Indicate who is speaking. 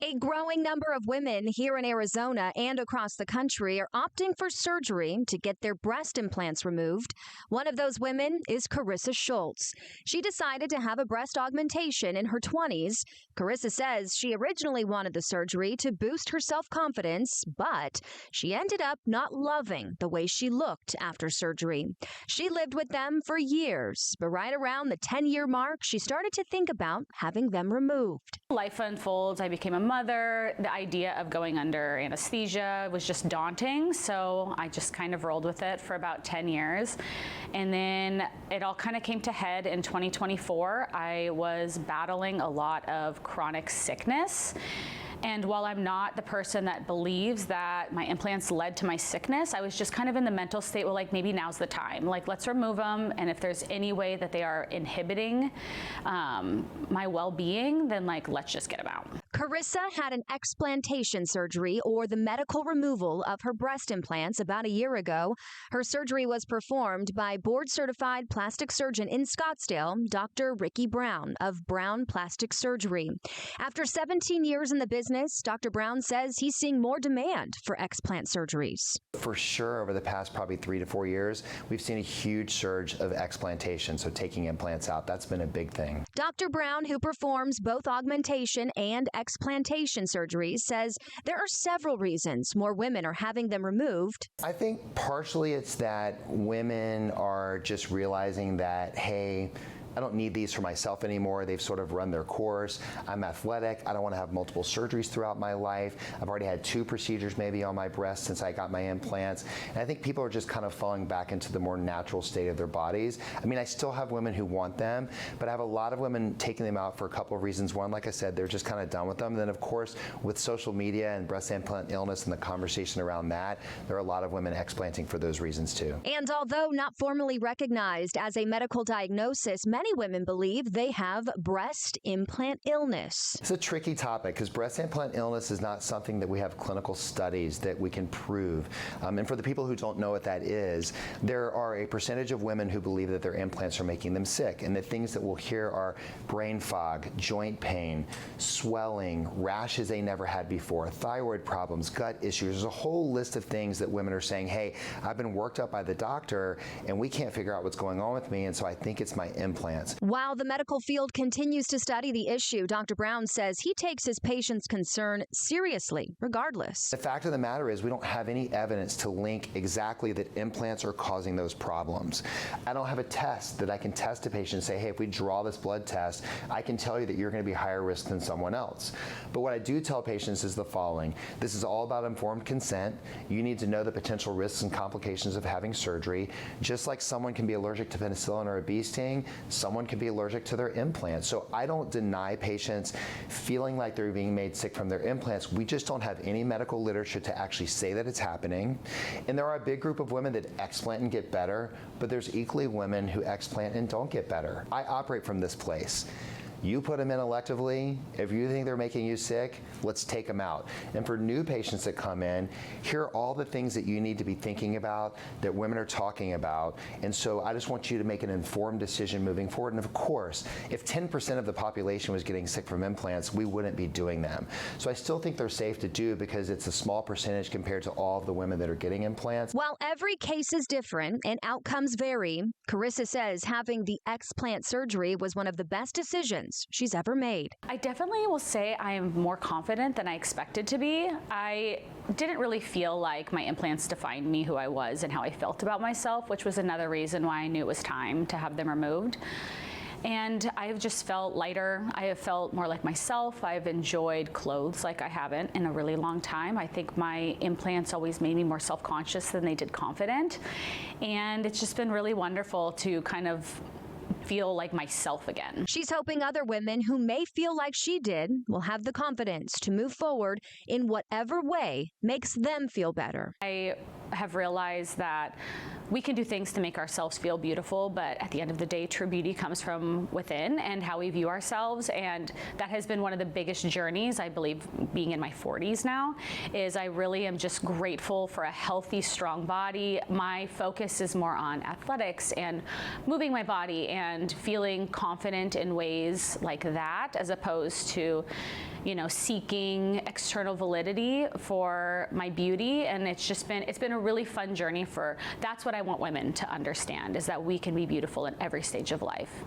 Speaker 1: A growing number of women here in Arizona and across the country are opting for surgery to get their breast implants removed. One of those women is Carissa Schultz. She decided to have a breast augmentation in her 20s. Carissa says she originally wanted the surgery to boost her self-confidence, but she ended up not loving the way she looked after surgery. She lived with them for years, but right around the 10-year mark, she started to think about having them removed.
Speaker 2: Life unfolds. I became a mother. The idea of going under anesthesia was just daunting, so I just kind of rolled with it for about 10 years. And then it all kind of came to head in 2024. I was battling a lot of chronic sickness. And while I'm not the person that believes that my implants led to my sickness, I was just kind of in the mental state, well, like maybe now's the time. Like, let's remove them. And if there's any way that they are inhibiting my well-being, then like, let's just get them out.
Speaker 1: Carissa had an explantation surgery, or the medical removal of her breast implants, about a year ago. Her surgery was performed by board-certified plastic surgeon in Scottsdale, Dr. Ricky Brown of Brown Plastic Surgery. After 17 years in the business, Dr. Brown says he's seeing more demand for explant surgeries.
Speaker 3: For sure, over the past probably 3 to 4 years, we've seen a huge surge of explantation, so taking implants out. That's been a big thing.
Speaker 1: Dr. Brown, who performs both augmentation and explantation surgeries, says there are several reasons more women are having them removed.
Speaker 3: I think partially it's that women are just realizing that, hey, I don't need these for myself anymore. They've sort of run their course. I'm athletic. I don't want to have multiple surgeries throughout my life. I've already had 2 procedures maybe on my breast since I got my implants. And I think people are just kind of falling back into the more natural state of their bodies. I mean, I still have women who want them, but I have a lot of women taking them out for a couple of reasons. One, like I said, they're just kind of done with them. And then, of course, with social media and breast implant illness and the conversation around that, there are a lot of women explanting for those reasons too.
Speaker 1: And although not formally recognized as a medical diagnosis, many women believe they have breast implant illness.
Speaker 3: It's a tricky topic because breast implant illness is not something that we have clinical studies that we can prove. And for the people who don't know what that is, there are a percentage of women who believe that their implants are making them sick. And the things that we'll hear are brain fog, joint pain, swelling, rashes they never had before, thyroid problems, gut issues. There's a whole list of things that women are saying, hey, I've been worked up by the doctor and we can't figure out what's going on with me, and so I think it's my implants.
Speaker 1: While the medical field continues to study the issue, Dr. Brown says he takes his patients' concern seriously, regardless.
Speaker 3: The fact of the matter is we don't have any evidence to link exactly that implants are causing those problems. I don't have a test that I can test a patient and say, hey, if we draw this blood test, I can tell you that you're going to be higher risk than someone else. But what I do tell patients is the following. This is all about informed consent. You need to know the potential risks and complications of having surgery. Just like someone can be allergic to penicillin or a bee sting, someone can be allergic to their implants. So I don't deny patients feeling like they're being made sick from their implants. We just don't have any medical literature to actually say that it's happening. And there are a big group of women that explant and get better, but there's equally women who explant and don't get better. I operate from this place. You put them in electively. If you think they're making you sick, let's take them out. And for new patients that come in, here are all the things that you need to be thinking about, that women are talking about. And so I just want you to make an informed decision moving forward. And of course, if 10% of the population was getting sick from implants, we wouldn't be doing them. So I still think they're safe to do because it's a small percentage compared to all of the women that are getting implants.
Speaker 1: While every case is different and outcomes vary, Carissa says having the explant surgery was one of the best decisions she's ever made.
Speaker 2: I definitely will say I am more confident than I expected to be. I didn't really feel like my implants defined me, who I was, and how I felt about myself, which was another reason why I knew it was time to have them removed. And I've just felt lighter. I have felt more like myself. I've enjoyed clothes like I haven't in a really long time. I think my implants always made me more self-conscious than they did confident. And it's just been really wonderful to kind of feel like myself again.
Speaker 1: She's hoping other women who may feel like she did will have the confidence to move forward in whatever way makes them feel better.
Speaker 2: I have realized that we can do things to make ourselves feel beautiful, but at the end of the day, true beauty comes from within and how we view ourselves. And that has been one of the biggest journeys, I believe, being in my 40s now, is I really am just grateful for a healthy, strong body. My focus is more on athletics and moving my body and and feeling confident in ways like that, as opposed to, seeking external validity for my beauty. And it's been a really fun journey that's what I want women to understand, is that we can be beautiful in every stage of life.